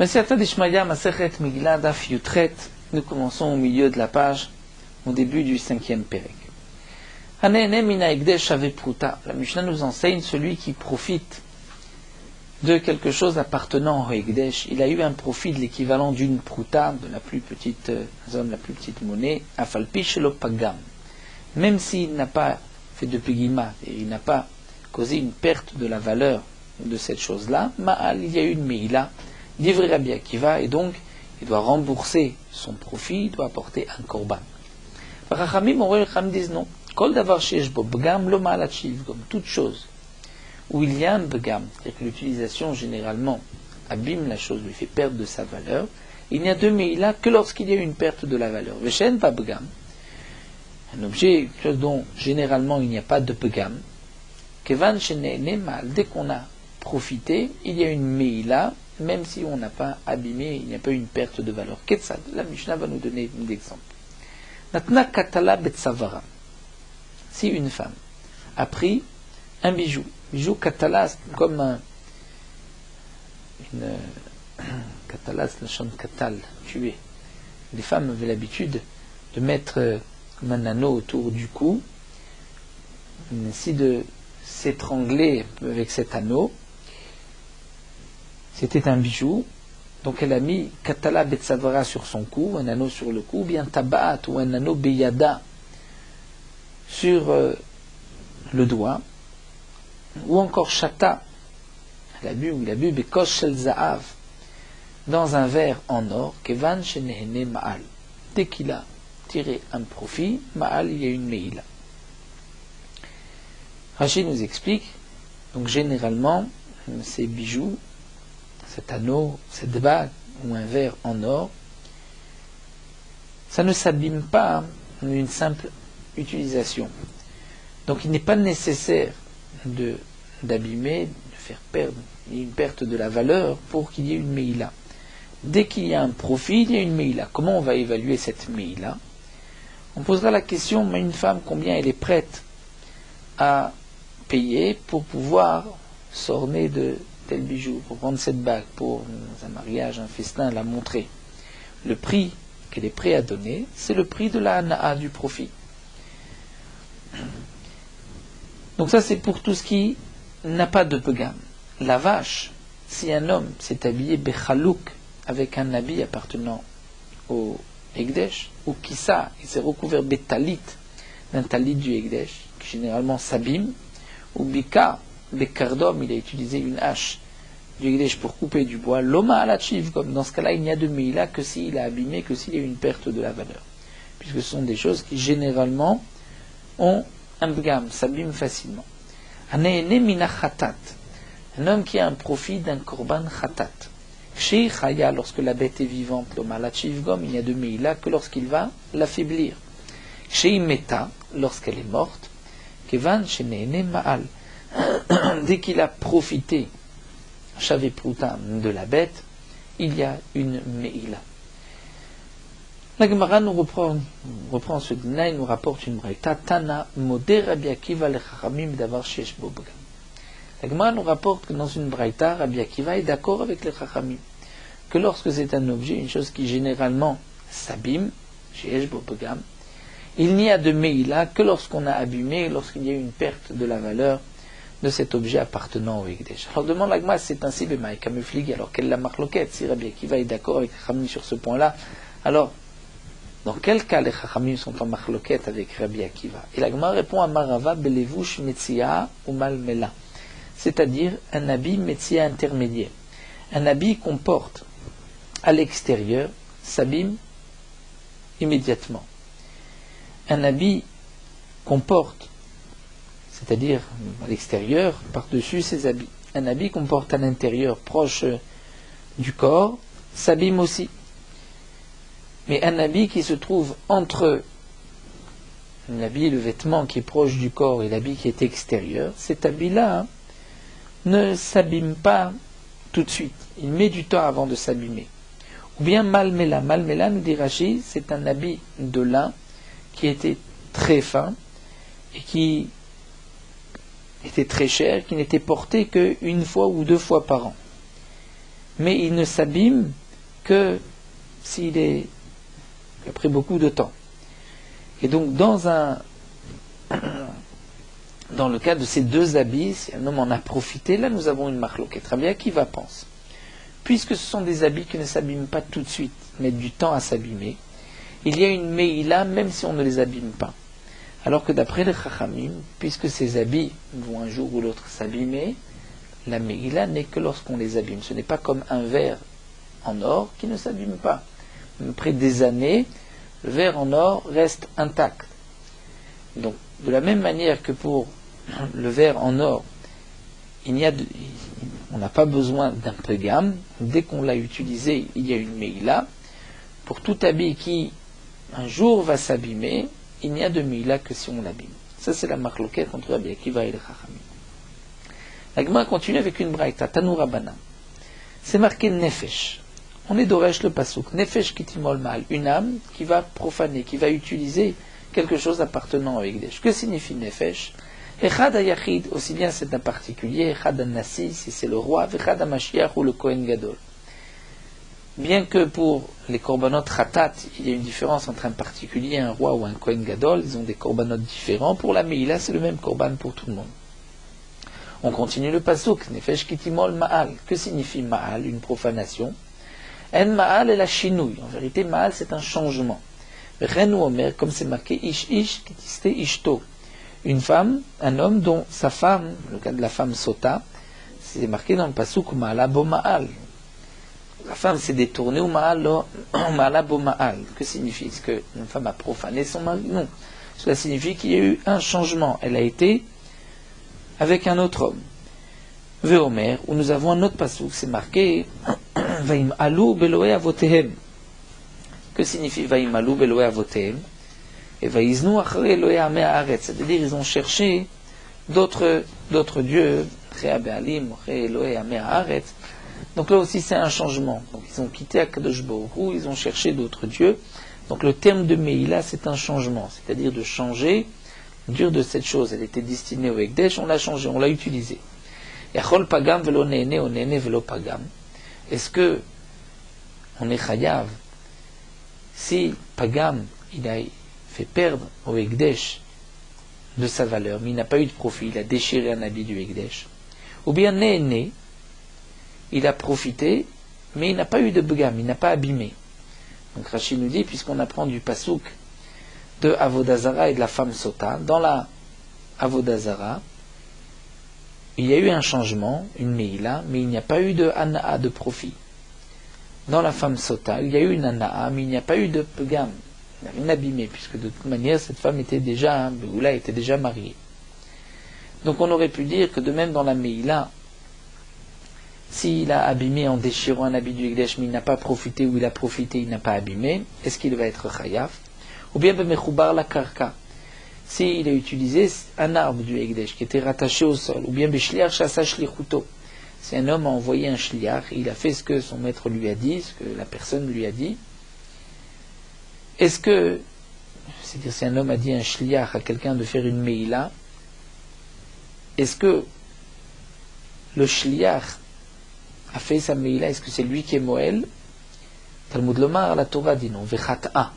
Masechet Dishmaya, Masechet Megillah, Daf Yutret. Nous commençons au milieu de la page, au début du 5e Pérek. Hanene mina Ekdesh ave pruta. La Mishnah nous enseigne celui qui profite de quelque chose appartenant au Ekdesh. Il a eu un profit de l'équivalent d'une pruta, de la plus petite zone, la plus petite monnaie, afalpi shelo pagam. Même s'il n'a pas fait de pegima, et il n'a pas causé une perte de la valeur de cette chose-là, ma'al, il y a eu une meila, livré Rabbi Akiva, et donc il doit rembourser son profit, il doit apporter un korban. Rachamim, Rachamim disent non. Kol davar sheyesh bo bgam lo ma'al achiv, comme toute chose où il y a un bgam, c'est-à-dire que l'utilisation généralement abîme la chose, lui fait perdre de sa valeur, il n'y a de meila que lorsqu'il y a une perte de la valeur. Veshen pa bgam, un objet dont généralement il n'y a pas de bgam, kevan shene'ene mal, dès qu'on a profité, il y a une meila, même si on n'a pas abîmé, il n'y a pas une perte de valeur. Ketzad, la Mishnah va nous donner un exemple. Natna katala betsavara. Si une femme a pris un bijou katala, comme une katala, c'est la chambre katal, tuer. Les femmes avaient l'habitude de mettre comme un anneau autour du cou, ainsi de s'étrangler avec cet anneau. C'était un bijou, donc elle a mis katala betsavara sur son cou, un anneau sur le cou, bien tabat ou un anneau beyada sur le doigt, ou encore chata, elle a bu bekosh shel za'av, dans un verre en or, kevan shenehene ma'al. Dès qu'il a tiré un profit, ma'al, il y a une meila. Rashi nous explique, donc généralement, ces bijoux, cet anneau, cette bague ou un verre en or, ça ne s'abîme pas d'une simple utilisation. Donc il n'est pas nécessaire d'abîmer, de faire perdre une perte de la valeur pour qu'il y ait une meila. Dès qu'il y a un profit, il y a une meila. Comment on va évaluer cette meila? On posera la question à une femme combien elle est prête à payer pour pouvoir s'orner de tel bijou, pour prendre cette bague, pour un mariage, un festin, la montrer. Le prix qu'elle est prête à donner, c'est le prix de la hana'a, du profit. Donc ça, c'est pour tout ce qui n'a pas de pegam. La vache, si un homme s'est habillé bechalouk, avec un habit appartenant au Ekdesh, ou kissa, il s'est recouvert betalit, d'un talit du Ekdesh, qui généralement s'abîme, ou bika, bekardom, il a utilisé une hache du Ekdesh pour couper du bois, l'oma alachiv, comme dans ce cas-là, il n'y a de meila que s'il a abîmé, que s'il y a une perte de la valeur. Puisque ce sont des choses qui généralement ont un bgam, s'abîment facilement. Hanene mina khatat, un homme qui a un profit d'un korban khatat. Kshei chaya, lorsque la bête est vivante, l'oma alachiv gom, il n'y a de meila que lorsqu'il va l'affaiblir. Kshei meta, lorsqu'elle est morte, kevan shenene ma'al, dès qu'il a profité Chavé Proutin de la bête, il y a une meila. La Gemara nous reprend ce dîner et nous rapporte une braïta. Tana modé Rabbi Akiva le Chachamim d'avar shesh bo bgam. La Gemara nous rapporte que dans une braïta, Rabbi Akiva est d'accord avec les Chachamim que lorsque c'est un objet, une chose qui généralement s'abîme, shesh bo bgam, il n'y a de meila que lorsqu'on a abîmé, lorsqu'il y a une perte de la valeur de cet objet appartenant au Ekdesh. Alors demande l'agma, c'est ainsi b'maï kamuflig, alors quelle la marloquette? Si Rabbi Akiva est d'accord avec les Chachamim sur ce point-là, alors dans quel cas les Chachamim sont en marloquette avec Rabbi Akiva? Et l'agma répond à Marava belevush metzia ou malmela, c'est-à-dire un habit metzia intermédiaire. Un habit qu'on porte à l'extérieur s'abîme immédiatement. Un habit qu'on porte, c'est-à-dire à l'extérieur, par-dessus ses habits. Un habit qu'on porte à l'intérieur, proche du corps, s'abîme aussi. Mais un habit qui se trouve entre l'habit, le vêtement qui est proche du corps et l'habit qui est extérieur, cet habit-là ne s'abîme pas tout de suite. Il met du temps avant de s'abîmer. Ou bien malmela. Malmela, nous dit Rashi, c'est un habit de lin qui était très fin et qui était très cher, qui n'était porté qu'une fois ou deux fois par an. mais il ne s'abîme que s'il est après beaucoup de temps. Et donc dans le cas de ces deux habits, si un homme en a profité, là nous avons une marloquette. Rabbi Akiva pense, puisque ce sont des habits qui ne s'abîment pas tout de suite, mais du temps à s'abîmer, il y a une meïla même si on ne les abîme pas. Alors que d'après les Chachamim, puisque ces habits vont un jour ou l'autre s'abîmer, la meïla n'est que lorsqu'on les abîme. Ce n'est pas comme un verre en or qui ne s'abîme pas. Après des années, le verre en or reste intact. Donc, de la même manière que pour le verre en or, on n'a pas besoin d'un pegam. Dès qu'on l'a utilisé, il y a une meïla. Pour tout habit qui, un jour, va s'abîmer, il n'y a de meïla que si on l'abîme. Ça, c'est la marloquette entre Rabbi Akiva et les Chachamim. La Gemara continue avec une braïta, Tanu Rabbanan. C'est marqué Nefesh. On est d'Oresh le Pasuk. Nefesh kitimol mal, une âme qui va profaner, qui va utiliser quelque chose appartenant au Ekdesh. Que signifie Nefesh? Echad hayachid, aussi bien c'est un particulier, Echad Nassi, si c'est le roi, Echad Mashiach ou le Kohen Gadol. Bien que pour les korbanot Khatat, il y a une différence entre un particulier, un roi ou un Kohen Gadol, ils ont des korbanot différents. Pour la Meïla, c'est le même korban pour tout le monde. On continue le pasuk, Nefesh kitimol ma'al. Que signifie ma'al? Une profanation. En ma'al est la chinouille. En vérité, ma'al c'est un changement. Ren ou omer, comme c'est marqué, ish kitiste ishto. Une femme, un homme dont sa femme, le cas de la femme sota, c'est marqué dans le pasuk ma'ala bo ma'al. La femme s'est détournée ou ma'ala bo ma'al. Que signifie? Est-ce qu'une femme a profané son mari? Non. Cela signifie qu'il y a eu un changement. Elle a été avec un autre homme. Veomer, où nous avons un autre pasuk, c'est marqué Vaim alou beloé avotehem. Que signifie Vaim alou beloé avotehem? Et vaiznu achre eloé amé haaretz. C'est-à-dire, ils ont cherché d'autres dieux, Rea be'alim, Rea eloé amé haaretz. Donc là aussi, c'est un changement. Donc ils ont quitté Akadosh Baruch Hu, ils ont cherché d'autres dieux. Donc le terme de Meïla, c'est un changement, c'est-à-dire de changer, dire de cette chose, elle était destinée au Ekdesh, on l'a changé, on l'a utilisé. Yachol pagam velo nene o nene velo pagam. Est-ce que on est chayav si pagam il a fait perdre au Ekdesh de sa valeur, mais il n'a pas eu de profit, il a déchiré un habit du Ekdesh, ou bien nene il a profité, mais il n'a pas eu de begam, il n'a pas abîmé. Donc Rachid nous dit, puisqu'on apprend du pasouk de Avodazara et de la femme Sota, dans la Avodazara, il y a eu un changement, une Meïla, mais il n'y a pas eu de Ana'a, de profit. Dans la femme Sota, il y a eu une Ana'a, mais il n'y a pas eu de Pegam, il n'a rien abîmé, puisque de toute manière, cette femme était déjà, Beoula était déjà mariée. Donc on aurait pu dire que de même dans la Meïla, s'il a abîmé en déchirant un habit du Ekdesh, mais il n'a pas profité, ou il a profité, il n'a pas abîmé, est-ce qu'il va être chayav? Ou bien bemechoubar la karka, s'il a utilisé un arbre du Ekdesh qui était rattaché au sol, ou bien beshliach shasa shlichuto, si un homme a envoyé un shliach, il a fait ce que son maître lui a dit, ce que la personne lui a dit, est-ce que, c'est-à-dire si un homme a dit un shliach à quelqu'un de faire une meïla, est-ce que le shliach a fait sa meïla, est-ce que c'est lui qui est Moël? Talmud Lomar, la Torah dit non, vechat'a.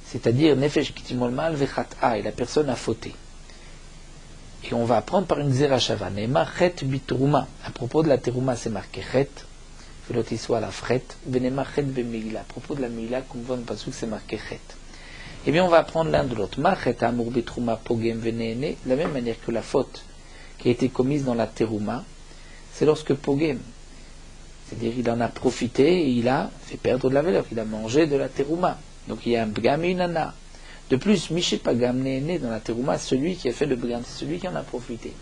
C'est-à-dire, nefesh kitimol mal vechat'a, et la personne a fauté. Et on va apprendre par une zerachava, neema chet bitrouma. À propos de la terouma, c'est marqué chet, velotiswa la fret, venema chet bemeïla. À propos de la meïla, comme vous voyez, c'est marqué chet. Eh bien, on va apprendre l'un de l'autre. Ma chet amour bitrouma pogem veneene, de la même manière que la faute qui a été commise dans la terouma, c'est lorsque pogem, c'est-à-dire il en a profité et il a fait perdre de la valeur, il a mangé de la terouma. Donc il y a un bgam et une ana. De plus, Miché Pagam né dans la terouma, celui qui a fait le bgam, c'est celui qui en a profité.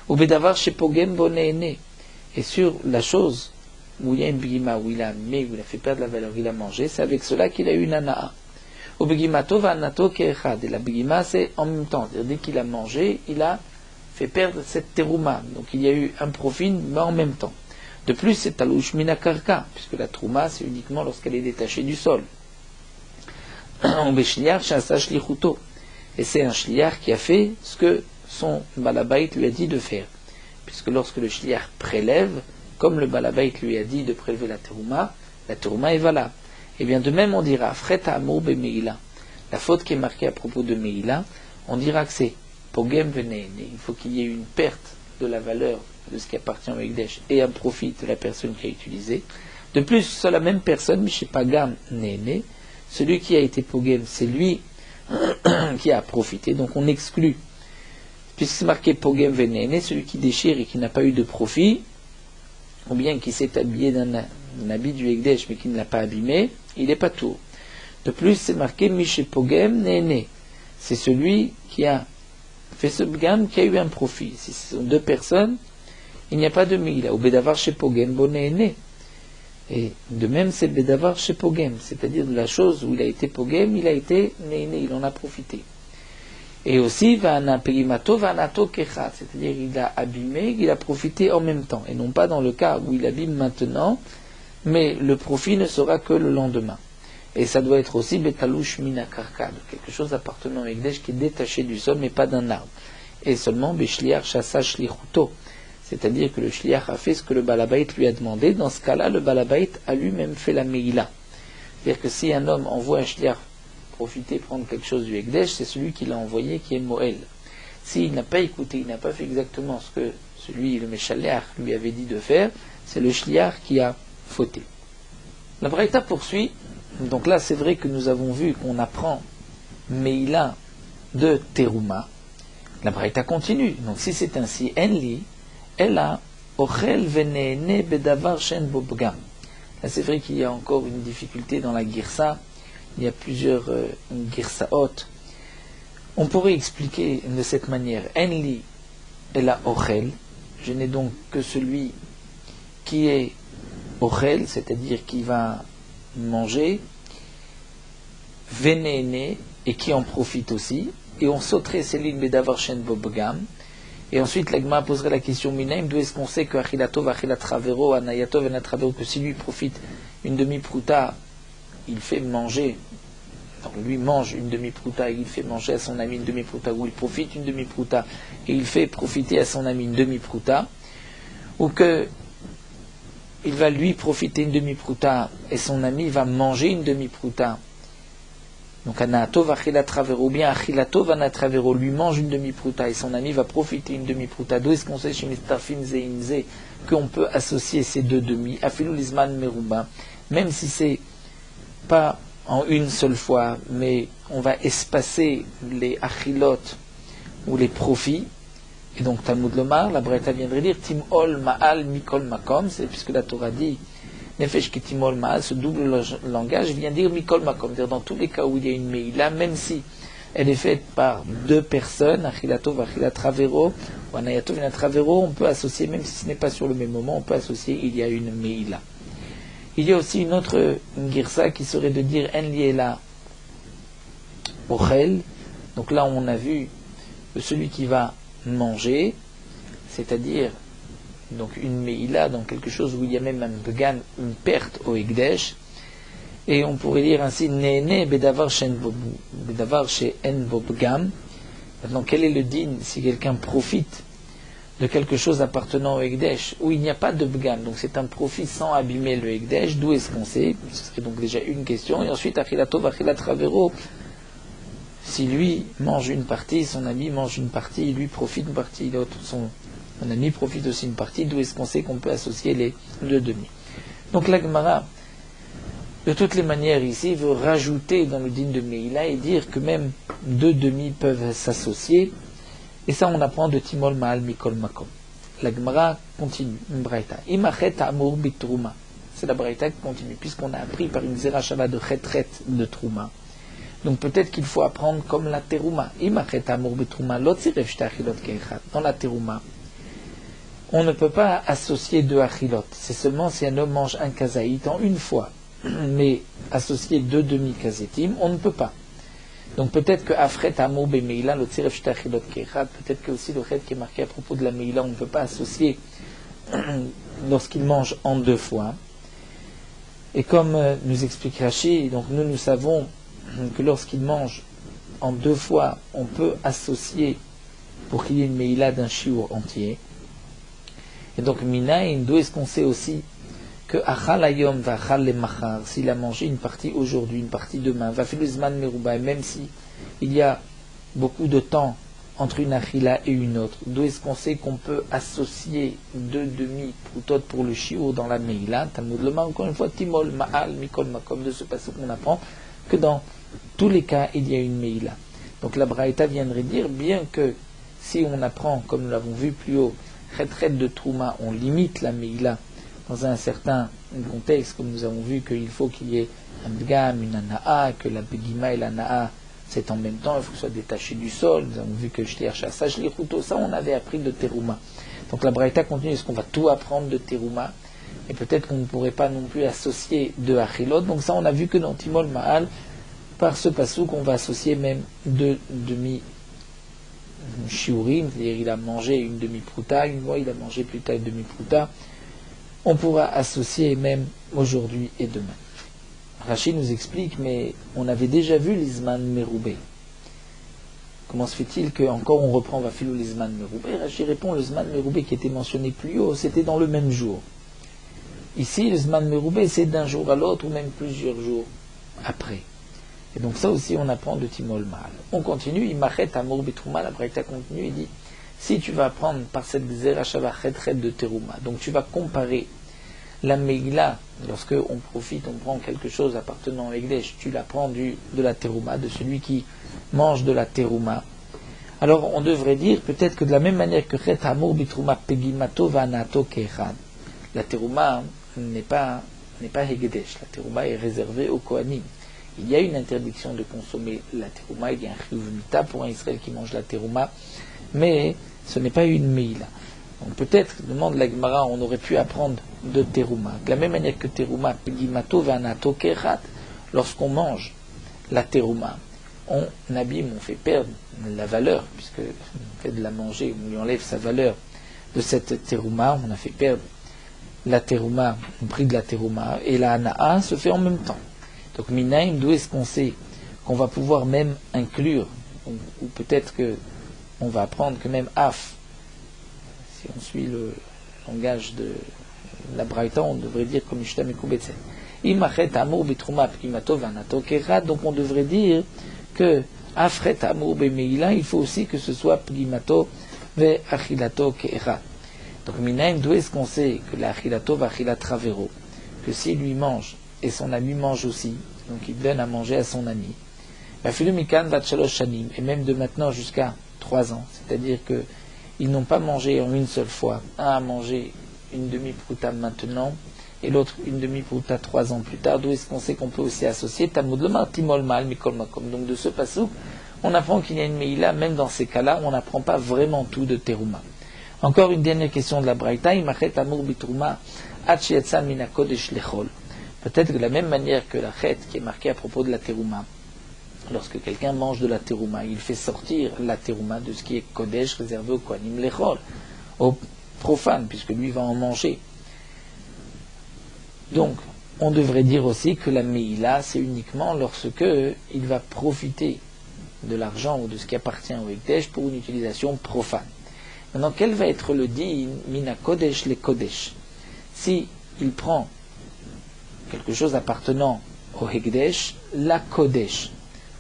Ou bedavar chez Pogem boné. Et sur la chose où il y a une bgima, où il a mis, où il a fait perdre la valeur, il a mangé, c'est avec cela qu'il a eu une ana. Ou bgimato va anato keechad. Et la bgima, c'est en même temps. C'est-à-dire, dès qu'il a mangé, il a fait perdre cette terouma. Donc il y a eu un profit, mais en même temps. De plus, c'est talouch minakarka, puisque la trouma, c'est uniquement lorsqu'elle est détachée du sol. Et c'est un shliach qui a fait ce que son balabait lui a dit de faire. Puisque lorsque le shliach prélève, comme le balabait lui a dit de prélever la terouma est valable. Et bien de même on dira freta amour be meila. La faute qui est marquée à propos de meila, on dira que c'est pogem venene. Il faut qu'il y ait une perte de la valeur de ce qui appartient au Ekdesh et un profit de la personne qui a utilisé. De plus, c'est la même personne, mais chez Pagam Néné, celui qui a été pogem, c'est lui qui a profité. Donc on exclut, puisque c'est marqué pogem venene, celui qui déchire et qui n'a pas eu de profit, ou bien qui s'est habillé d'un habit du Ekdesh mais qui ne l'a pas abîmé, il n'est pas tout. De plus, c'est marqué Miché Pogem Néné. C'est celui qui a fait ce bgam qui a eu un profit. Si ce sont deux personnes, il n'y a pas de Mila. Ou Bedavar chez Pogem Bonéné. Et de même, c'est Bedavar chez Pogem. C'est-à-dire de la chose où il a été Pogem, il a été Néné, il en a profité. Et aussi, Vana Perimato, Vanato Kechat. C'est-à-dire il a abîmé, il a profité en même temps. Et non pas dans le cas où il abîme maintenant, mais le profit ne sera que le lendemain. Et ça doit être aussi Betalouch Mina Karkad, quelque chose appartenant au Ekdesh qui est détaché du sol, mais pas d'un arbre. Et seulement Beshliach Shasa Shlichuto. C'est-à-dire que le Shliach a fait ce que le Balabait lui a demandé. Dans ce cas-là, le Balabait a lui-même fait la Meila. C'est-à-dire que si un homme envoie un Shliach profiter, prendre quelque chose du Ekdesh, c'est celui qui l'a envoyé qui est Moël. S'il n'a pas écouté, il n'a pas fait exactement ce que celui, le Meshaleach, lui avait dit de faire, c'est le Shliach qui a fauté. La Braïta poursuit. Donc là, c'est vrai que nous avons vu qu'on apprend Meila de Teruma. La Braïta continue. Donc si c'est ainsi, Enli, Ella, Ochel venene bedavar shen bobgam. Là, c'est vrai qu'il y a encore une difficulté dans la girsa. Il y a plusieurs girsaot. On pourrait expliquer de cette manière. Enli, Ella, Ochel. Je n'ai donc que celui qui est Ochel, c'est-à-dire qui va manger, vénéné, et qui en profite aussi, et on sauterait Céline Bedavar Shen Bobgam, et ensuite l'Agma poserait la question Minaim, d'où est-ce qu'on sait que Achilatov, Achilatravero, Anayatov, Anatravero, que si lui profite une demi-prouta, il fait manger, donc lui mange une demi-prouta, et il fait manger à son ami une demi-prouta, ou il profite une demi-prouta, et il fait profiter à son ami une demi-prouta, ou que il va lui profiter une demi-prouta et son ami va manger une demi-prouta. Donc Anatov Achilat Travero, ou bien Achilatov Anatravero lui mange une demi-prouta et son ami va profiter une demi-prouta. D'où est-ce qu'on sait chez Mistafim Zeinze qu'on peut associer ces deux demi, Afilou Lizman Meruba, même si c'est pas en une seule fois, mais on va espacer les Achilot ou les profits. Et donc Talmud Lomar, la Braïta viendrait dire Timol Ma'al Mikol Makom, c'est puisque la Torah dit Nefesh ki Timol Ma'al, ce double langage vient dire Mikol Makom, c'est-à-dire dans tous les cas où il y a une Meila, même si elle est faite par deux personnes, Achilatov, Achilatravero, ou Anayatov, Anatravero, on peut associer, même si ce n'est pas sur le même moment, on peut associer, il y a une Meila. Il y a aussi une autre Girsa qui serait de dire En Liela Ochel, donc là on a vu celui qui va manger, c'est-à-dire donc une meila, donc quelque chose où il y a même un began, une perte au Ekdesh, et on pourrait dire ainsi Néné bedavar chez en bobgam. Maintenant, quel est le din si quelqu'un profite de quelque chose appartenant au Ekdesh où il n'y a pas de bgam, donc c'est un profit sans abîmer le Ekdesh, d'où est-ce qu'on sait? Ce serait donc déjà une question, et ensuite Achilatov, Achilatravero. Si lui mange une partie, son ami mange une partie, lui profite une partie, l'autre, son ami profite aussi une partie, d'où est-ce qu'on sait qu'on peut associer les deux demi. Donc la Gemara, de toutes les manières ici, veut rajouter dans le din de Meila et dire que même deux demi peuvent s'associer, et ça on apprend de Timol Ma'al Mikol Makom. La Gemara continue, une braïta. Imachet Amur Bitruma. C'est la braïta qui continue, puisqu'on a appris par une Zera Shabbat de Chetret de Trouma. Donc peut-être qu'il faut apprendre comme la terouma. Dans la terouma, on ne peut pas associer deux achilot. C'est seulement si un homme mange un kazaït en une fois. Mais associer deux demi-kazetim, on ne peut pas. Donc peut-être que Afret Amou Bemeila, le Tziref Shtachilot Kechat, peut-être que aussi le Chet qui est marqué à propos de la Meila, on ne peut pas associer lorsqu'il mange en deux fois. Et comme nous explique Rashi, donc nous savons que lorsqu'il mange en deux fois, on peut associer pour qu'il y ait une meila d'un chiour entier. Et donc, Minaïn, d'où est-ce qu'on sait aussi que Achal Ayom va Achal le Machar, s'il a mangé une partie aujourd'hui, une partie demain, va faire le Zman Meruba, même si il y a beaucoup de temps entre une Achila et une autre, d'où est-ce qu'on sait qu'on peut associer deux demi-proutot pour le shiur dans la Meila, Talmud Loma, encore une fois, Timol, Ma'al, Mikol, Makom, de ce passage qu'on apprend que dans tous les cas, il y a une Meila. Donc la Braïta viendrait dire, bien que si on apprend, comme nous l'avons vu plus haut, Chet de Trouma, on limite la Meila dans un certain contexte, comme nous avons vu qu'il faut qu'il y ait un Bgam, une Ana'a, que la Begima et l'Ana'a, c'est en même temps, il faut que ce soit détaché du sol. Nous avons vu que Shtir Shasa, Shlichuto, ça on avait appris de Teruma. Donc la Braïta continue, est-ce qu'on va tout apprendre de Teruma? Et peut-être qu'on ne pourrait pas non plus associer de Achilot. Donc ça on a vu que dans Timol Ma'al, par ce pasouk, on va associer même deux demi-shiurim, c'est-à-dire il a mangé une demi-prouta, une fois il a mangé plus tard une demi-prouta. On pourra associer même aujourd'hui et demain. Rachid nous explique, mais on avait déjà vu l'Izman Meroubé. Comment se fait-il qu'encore on reprend Vafilou l'Izman Meroubé? Rachid répond, le Zman Meroubé qui était mentionné plus haut, c'était dans le même jour. Ici, le Zman Meroubé, c'est d'un jour à l'autre, ou même plusieurs jours après. Et donc ça aussi, on apprend de Timol Mal. On continue, Imachet Amor Bitrouma, la Braïta continue, il dit, si tu vas apprendre par cette Zerachava Chet de Teruma, donc tu vas comparer la Megla, lorsque on profite, on prend quelque chose appartenant au Egdesh, tu la prends de la Teruma, de celui qui mange de la Teruma. Alors on devrait dire peut-être que de la même manière que Chet Amor Bitrouma Pegimato Vanato Kechad, la Teruma n'est pas Egdesh, la Teruma est réservée aux Kohanim. Il y a une interdiction de consommer la Teruma, il y a un Chiyuv Mita pour un Israël qui mange la Teruma, mais ce n'est pas une Meila. Donc peut-être, demande la Gemara, on aurait pu apprendre de Teruma. De la même manière que Teruma, Pegimato Vanato Kechat, lorsqu'on mange la Teruma, on abîme, on fait perdre la valeur, puisque on fait de la manger, on lui enlève sa valeur de cette Teruma, on a fait perdre la Teruma, le prix de la Teruma, et la Hana'a se fait en même temps. Donc Minaïm, d'où est-ce qu'on sait qu'on va pouvoir même inclure, ou peut-être que on va apprendre que même Af, si on suit le langage de la Braïta, on devrait dire comme Ishtam et Koubetsen. Imachet Amour Bitrouma Pkimato Vanato Kerat, donc on devrait dire que Afret Amour Bemeila, il faut aussi que ce soit Pkimato Ve Achilato Kerat. Donc Minaïm, d'où est-ce qu'on sait que la Achilato va Achilat Travero, que s'il lui mange et son ami mange aussi, donc il donne à manger à son ami. Et même de maintenant jusqu'à 3 ans, c'est-à-dire qu'ils n'ont pas mangé en une seule fois. Un a mangé une demi-prouta maintenant, et l'autre une demi-prouta 3 ans plus tard. D'où est-ce qu'on sait qu'on peut aussi associer Talmud Lomar, Timol Mal, Mikol Makom. Donc de ce passouk, on apprend qu'il y a une Meila, même dans ces cas-là, on n'apprend pas vraiment tout de Teruma. Encore une dernière question de la Braïta, Imachet Amur Bitrouma, Hachietsa Mina Kodesh Lechol. Peut-être que de la même manière que la chet qui est marquée à propos de la terouma, lorsque quelqu'un mange de la terouma, il fait sortir la terouma de ce qui est kodesh réservé au kohanim lechol, au profane, puisque lui va en manger. Donc, on devrait dire aussi que la meila, c'est uniquement lorsque il va profiter de l'argent ou de ce qui appartient au ekdesh pour une utilisation profane. Maintenant, quel va être le din mina kodesh le kodesh? Si il prend quelque chose appartenant au Hekdesh, la Kodesh,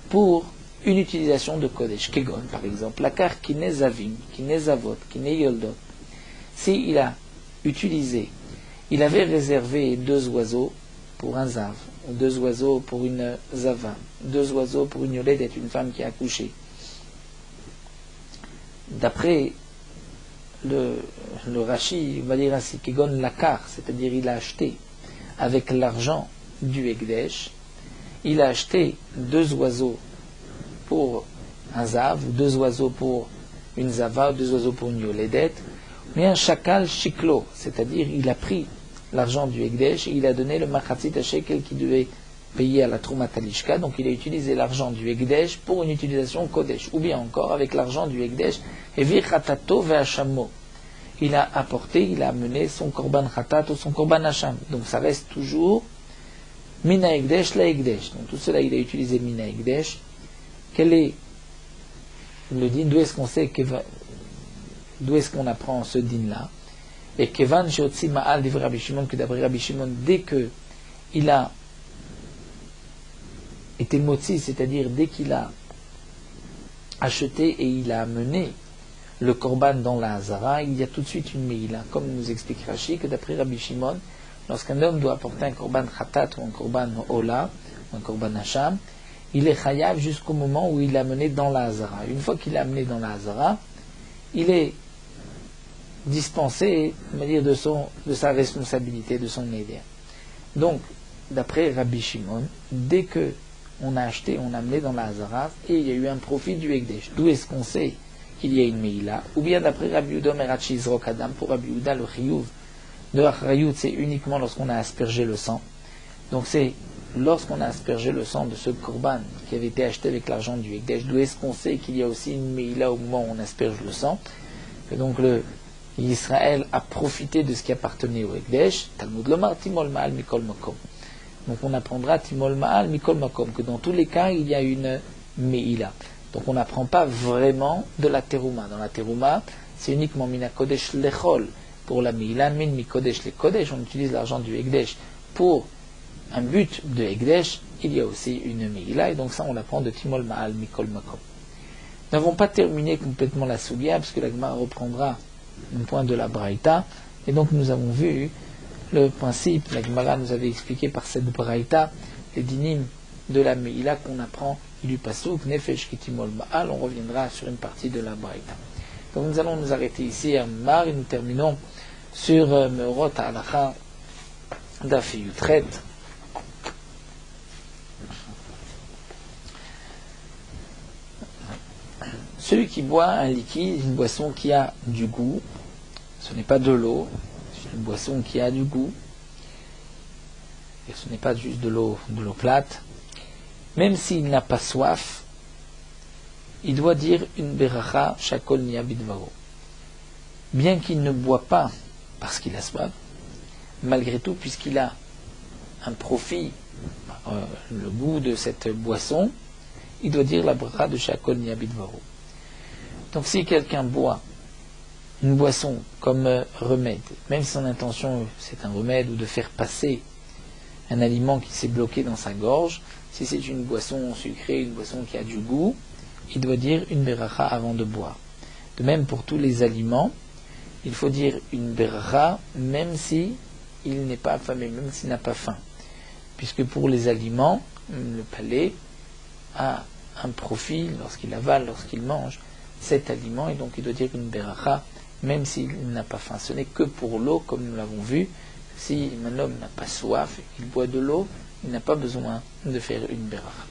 pour une utilisation de Kodesh. Kegon, par exemple, la carte Kinezavim, Kinezavot, Kineyoldot. S'il a utilisé, il avait réservé 2 oiseaux pour un Zav, ou 2 oiseaux pour une Zava, 2 oiseaux pour une Yoledette, une femme qui a accouché. D'après le Rashi, il va dire ainsi, Kegon Lakar, c'est-à-dire il a acheté avec l'argent du Ekdesh, il a acheté 2 oiseaux pour un Zav, 2 oiseaux pour une Zava, 2 oiseaux pour une Yoledette, mais un Shakal Shiklo, c'est-à-dire il a pris l'argent du Ekdesh et il a donné le Machatzit à Shekel qui devait payer à la Trouma Talishka, donc il a utilisé l'argent du Ekdesh pour une utilisation Kodesh, ou bien encore avec l'argent du Ekdesh, et Viratato Ve'ashamo. Il a apporté, il a amené son korban khatat ou son korban hacham. Donc ça reste toujours mina ekdesh la ekdesh. Donc tout cela, il a utilisé mina ekdesh. Quel est le din? D'où est-ce qu'on sait d'où est-ce qu'on apprend ce din-là? Et Kevan Sheotzi Ma'al d'Ivra Rabbi Shimon, que d'après Rabbi Shimon, dès qu'il a été motzi, c'est-à-dire dès qu'il a acheté et il a amené le korban dans la Hazara, il y a tout de suite une meïla, comme nous explique Rashi, que d'après Rabbi Shimon, lorsqu'un homme doit apporter un korban khatat ou un korban ola, ou un korban hacham, il est chayav jusqu'au moment où il l'a amené dans la Hazara. Une fois qu'il l'a amené dans la Hazara, il est dispensé, on va dire, de sa responsabilité, de son neder. Donc, d'après Rabbi Shimon, dès que on a acheté, on a amené dans la Hazara, et il y a eu un profit du Ekdesh. D'où est-ce qu'on sait qu'il y a une Meïla? Ou bien d'après Rabbi Yehuda Merat Shizrok Adam, pour Rabbi Yehuda, le Chiyuv de Achrayut, c'est uniquement lorsqu'on a aspergé le sang. Donc c'est lorsqu'on a aspergé le sang de ce korban qui avait été acheté avec l'argent du Ekdesh. D'où est-ce qu'on sait qu'il y a aussi une Meïla au moment où on asperge le sang? Et donc Israël a profité de ce qui appartenait au Ekdesh. Talmud Lomar Timol Ma'al Mikol Makom. Donc on apprendra Timol Ma'al Mikol Makom, que dans tous les cas il y a une Meïla. Donc on n'apprend pas vraiment de la terouma. Dans la terouma, c'est uniquement Mina Kodesh Lechol pour la Meïla, Min Mi Kodesh Le Kodesh. On utilise l'argent du Ekdesh pour un but de Ekdesh. Il y a aussi une Meïla, et donc ça on l'apprend de Timol Ma'al Mikol Makom. Nous n'avons pas terminé complètement la Soulia, parce que la Gemara reprendra un point de la Braïta, et donc nous avons vu le principe. La Gemara nous avait expliqué par cette Braïta les dinim de la Meïla qu'on apprend du Pasuk, Nefesh Kitimol Baal. On reviendra sur une partie de la Braïta. Donc nous allons nous arrêter ici à Mar, et nous terminons sur Meorot Halacha Daf Yutret. Celui qui boit un liquide, une boisson qui a du goût, ce n'est pas de l'eau, c'est une boisson qui a du goût, et ce n'est pas juste de l'eau plate, même s'il n'a pas soif, il doit dire une beracha shakol niabidvaro. Bien qu'il ne boit pas parce qu'il a soif, malgré tout, puisqu'il a un profit, le goût de cette boisson, il doit dire la beracha de shakol niabidvaro. Donc si quelqu'un boit une boisson comme remède, même si son intention c'est un remède ou de faire passer un aliment qui s'est bloqué dans sa gorge, si c'est une boisson sucrée, une boisson qui a du goût, il doit dire une beracha avant de boire. De même pour tous les aliments, il faut dire une beracha même si il n'est pas affamé, même s'il n'a pas faim. Puisque pour les aliments, le palais a un profit lorsqu'il avale, lorsqu'il mange cet aliment, et donc il doit dire une beracha même s'il n'a pas faim. Ce n'est que pour l'eau, comme nous l'avons vu. Si un homme n'a pas soif, il boit de l'eau, il n'a pas besoin de faire une beracha.